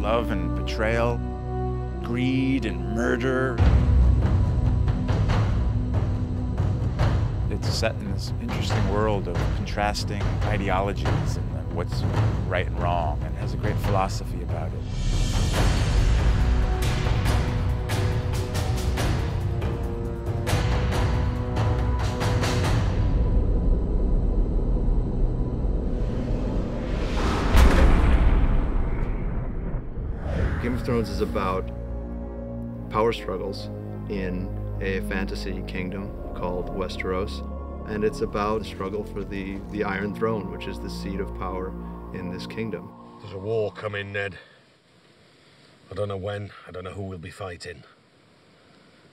love and betrayal, greed and murder. It's set in this interesting world of contrasting ideologies and what's right and wrong, and it has a great philosophy about it. Game of Thrones is about power struggles in a fantasy kingdom called Westeros, and it's about a struggle for the Iron Throne, which is the seat of power in this kingdom. There's a war coming, Ned. I don't know when, I don't know who we'll be fighting,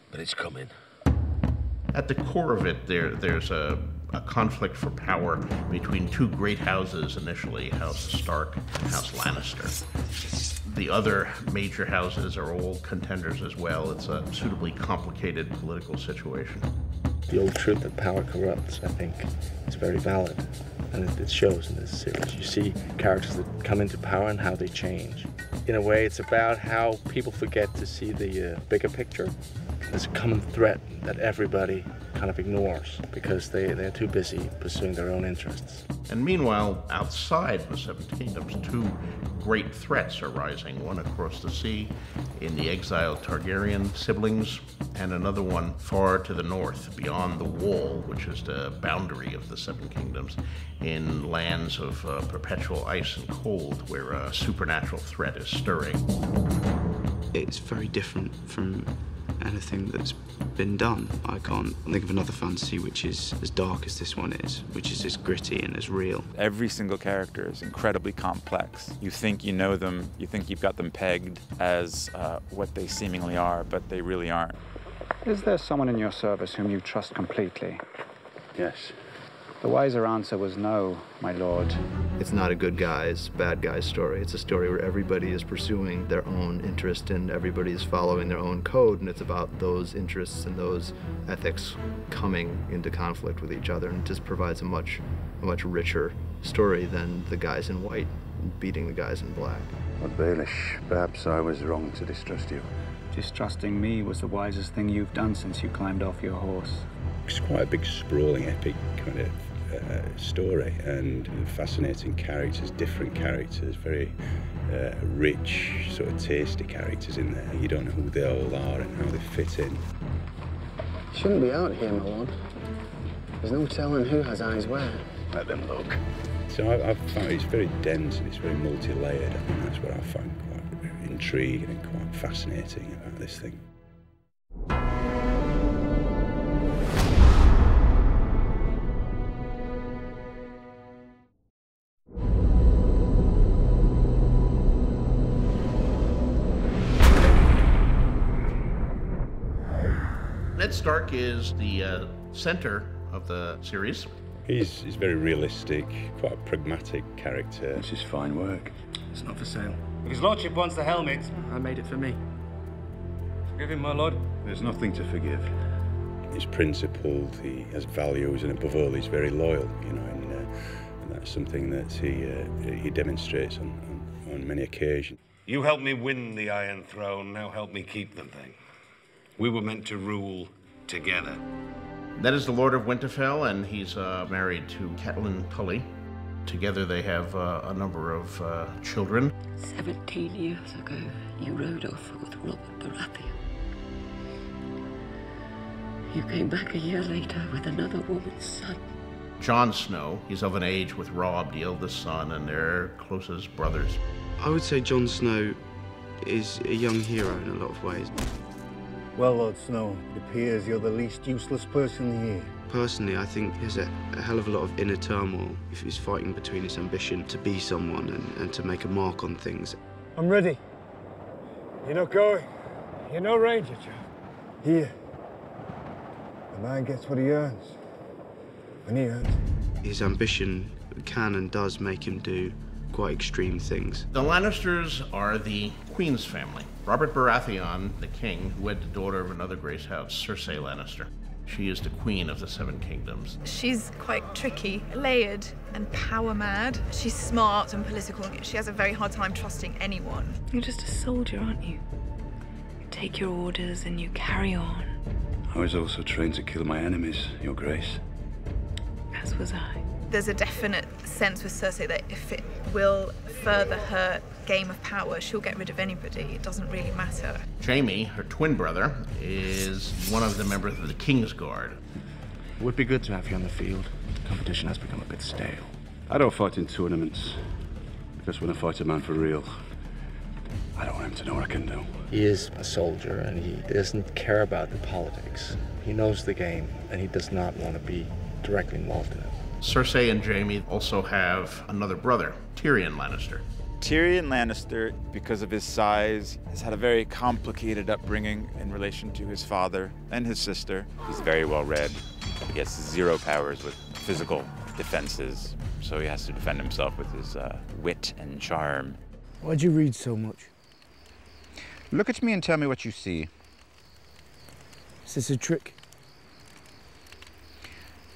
but it's coming. At the core of it, there's a conflict for power between two great houses initially, House Stark and House Lannister. The other major houses are all contenders as well. It's a suitably complicated political situation. The old truth that power corrupts, I think, is very valid, and it shows in this series. You see characters that come into power and how they change. In a way, it's about how people forget to see the bigger picture. There's a common threat that everybody kind of ignores because they're too busy pursuing their own interests. And meanwhile, outside the Seven Kingdoms, two great threats are rising, one across the sea in the exiled Targaryen siblings, and another one far to the north, beyond the Wall, which is the boundary of the Seven Kingdoms, in lands of perpetual ice and cold, where a supernatural threat is stirring. It's very different from anything that's been done. I can't think of another fantasy which is as dark as this one is, which is as gritty and as real. Every single character is incredibly complex. You think you know them, you think you've got them pegged as what they seemingly are, but they really aren't. Is there someone in your service whom you trust completely? Yes. The wiser answer was no, my lord. It's not a good guys, bad guys story. It's a story where everybody is pursuing their own interest and everybody is following their own code, and it's about those interests and those ethics coming into conflict with each other, and it just provides a much richer story than the guys in white beating the guys in black. Lord Baelish, perhaps I was wrong to distrust you. Distrusting me was the wisest thing you've done since you climbed off your horse. It's quite a big, sprawling, epic kind of story, and fascinating characters, different characters, very rich, sort of tasty characters in there. You don't know who they all are and how they fit in. Shouldn't be out here, my lord. There's no telling who has eyes where. Let them look. So I've found it's very dense and it's very multi-layered. I think that's what I found quite intriguing and quite fascinating about this thing. Ned Stark is the center of the series. He's very realistic, quite a pragmatic character. This is fine work. It's not for sale. If his lordship wants the helmet, I made it for me. forgive him, my lord. There's nothing to forgive. He's principled, he has values, and above all, he's very loyal, you know, and that's something that he demonstrates on many occasions. You helped me win the Iron Throne, now help me keep the thing. We were meant to rule together. Ned is the Lord of Winterfell, and he's married to Catelyn Tully. Together they have a number of children. 17 years ago, you rode off with Robert Baratheon. You came back a year later with another woman's son. Jon Snow, he's of an age with Robb, the eldest son, and they're closest brothers. I would say Jon Snow is a young hero in a lot of ways. Well, Lord Snow, it appears you're the least useless person here. Personally, I think there's a hell of a lot of inner turmoil if he's fighting between his ambition to be someone and to make a mark on things. I'm ready. You're not going. You're no ranger, chap. Here. The man gets what he earns. When he earns it. His ambition can and does make him do quite extreme things. The Lannisters are the Queen's family. Robert Baratheon, the king, who wed the daughter of another Grace House, Cersei Lannister. She is the queen of the Seven Kingdoms. She's quite tricky, layered and power mad. She's smart and political. She has a very hard time trusting anyone. You're just a soldier, aren't you? You take your orders and you carry on. I was also trained to kill my enemies, Your Grace. As was I. There's a definite sense with Cersei that if it will further her game of power, she'll get rid of anybody. It doesn't really matter. Jaime, her twin brother, is one of the members of the King's Guard. It would be good to have you on the field. The competition has become a bit stale. I don't fight in tournaments, because when I fight a man for real, I don't want him to know what I can do. He is a soldier, and he doesn't care about the politics. He knows the game, and he does not want to be directly involved in it. Cersei and Jaime also have another brother, Tyrion Lannister. Tyrion Lannister, because of his size, has had a very complicated upbringing in relation to his father and his sister. He's very well read. He gets 0 powers with physical defenses, so he has to defend himself with his wit and charm. Why'd you read so much? Look at me and tell me what you see. Is this a trick?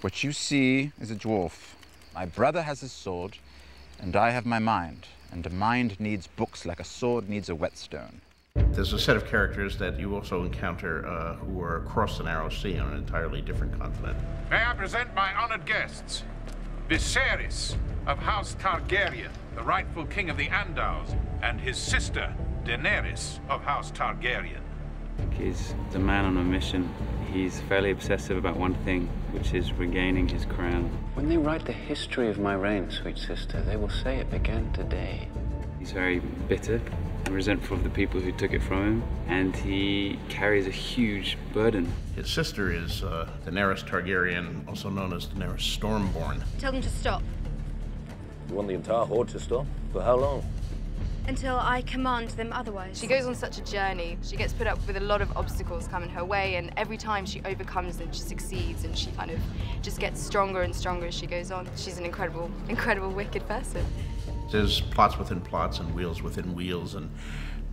What you see is a dwarf. My brother has his sword, and I have my mind. And a mind needs books like a sword needs a whetstone. There's a set of characters that you also encounter who are across the Narrow Sea on an entirely different continent. May I present my honored guests, Viserys of House Targaryen, the rightful king of the Andals, and his sister, Daenerys of House Targaryen. He's a man on a mission. He's fairly obsessive about one thing, which is regaining his crown. When they write the history of my reign, sweet sister, they will say it began today. He's very bitter and resentful of the people who took it from him, and he carries a huge burden. His sister is Daenerys Targaryen, also known as Daenerys Stormborn. Tell them to stop. You want the entire horde to stop? For how long? Until I command them otherwise. She goes on such a journey. She gets put up with a lot of obstacles coming her way, and every time she overcomes them, she succeeds, and she kind of just gets stronger and stronger as she goes on. She's an incredible, incredible, wicked person. There's plots within plots and wheels within wheels, and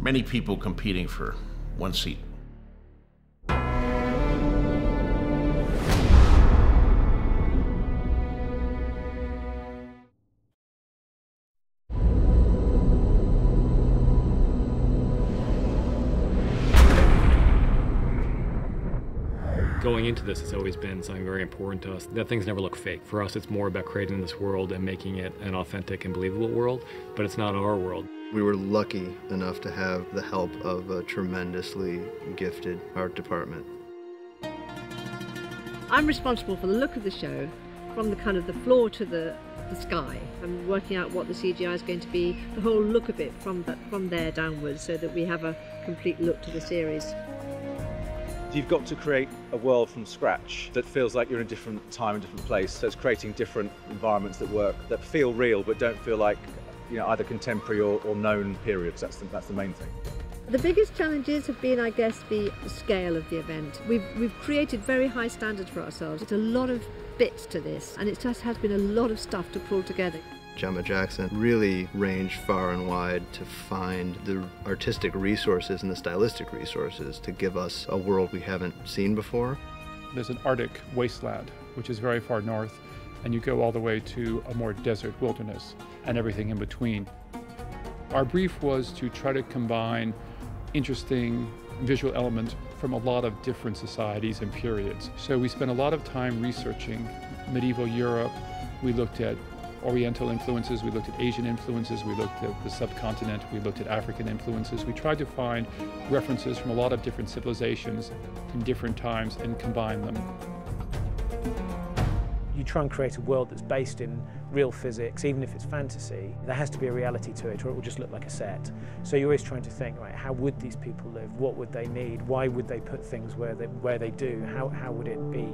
many people competing for one seat. Going into this, it's always been something very important to us, that things never look fake. For us, it's more about creating this world and making it an authentic and believable world, but it's not our world. We were lucky enough to have the help of a tremendously gifted art department. I'm responsible for the look of the show, from the kind of the floor to the sky. I'm working out what the CGI is going to be, the whole look of it from there downwards, so that we have a complete look to the series. You've got to create a world from scratch that feels like you're in a different time and different place. So it's creating different environments that work, that feel real but don't feel like, you know, either contemporary or known periods. That's the main thing. The biggest challenges have been, I guess, the scale of the event. We've created very high standards for ourselves. It's a lot of bits to this, and it just has been a lot of stuff to pull together. Gemma Jackson really ranged far and wide to find the artistic resources and the stylistic resources to give us a world we haven't seen before. There's an Arctic wasteland, which is very far north, and you go all the way to a more desert wilderness and everything in between. Our brief was to try to combine interesting visual elements from a lot of different societies and periods. So we spent a lot of time researching medieval Europe. We looked at Oriental influences, we looked at Asian influences, we looked at the subcontinent, we looked at African influences. We tried to find references from a lot of different civilizations in different times and combine them. You try and create a world that's based in real physics, even if it's fantasy. There has to be a reality to it, or it will just look like a set. So you're always trying to think, right, how would these people live? What would they need? Why would they put things where they do? How would it be?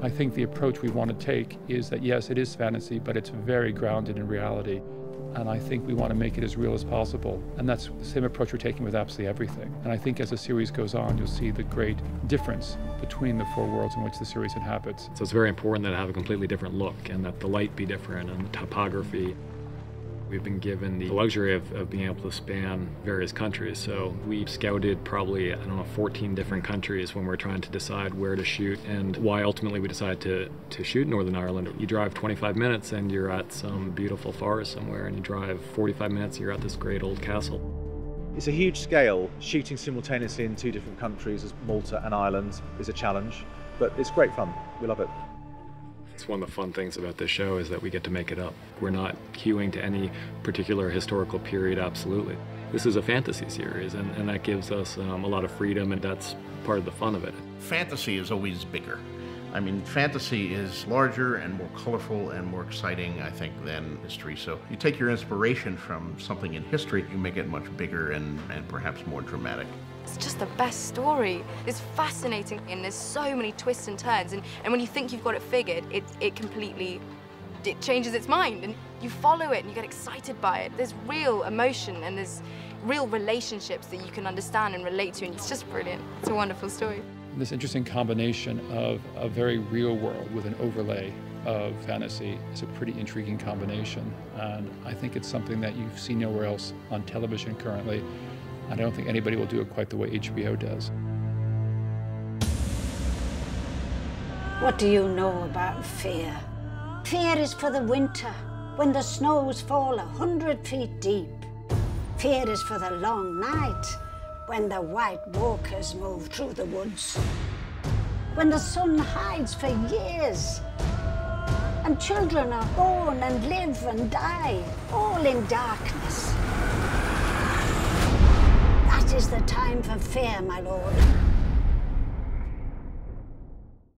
I think the approach we want to take is that, yes, it is fantasy, but it's very grounded in reality. And I think we want to make it as real as possible. And that's the same approach we're taking with absolutely everything. And I think as the series goes on, you'll see the great difference between the 4 worlds in which the series inhabits. So it's very important that it have a completely different look, and that the light be different, and the topography. We've been given the luxury of being able to span various countries. So we scouted probably, 14 different countries when we're trying to decide where to shoot and why ultimately we decided to shoot in Northern Ireland. You drive 25 minutes and you're at some beautiful forest somewhere, and you drive 45 minutes and you're at this great old castle. It's a huge scale. Shooting simultaneously in 2 different countries as Malta and Ireland is a challenge, but it's great fun. We love it. It's one of the fun things about this show is that we get to make it up. We're not hewing to any particular historical period, absolutely. This is a fantasy series, and that gives us a lot of freedom, and that's part of the fun of it. Fantasy is always bigger. I mean, fantasy is larger and more colorful and more exciting, I think, than history. So you take your inspiration from something in history, you make it much bigger and perhaps more dramatic. It's just the best story. It's fascinating, and there's so many twists and turns, and when you think you've got it figured, it completely changes its mind, and you follow it and you get excited by it. There's real emotion and there's real relationships that you can understand and relate to, and it's just brilliant. It's a wonderful story. This interesting combination of a very real world with an overlay of fantasy is a pretty intriguing combination, and I think it's something that you see nowhere else on television currently. I don't think anybody will do it quite the way HBO does. What do you know about fear? Fear is for the winter, when the snows fall 100 feet deep. Fear is for the long night, when the white walkers move through the woods. When the sun hides for years, and children are born and live and die, all in darkness. That is the time for fear, my lord.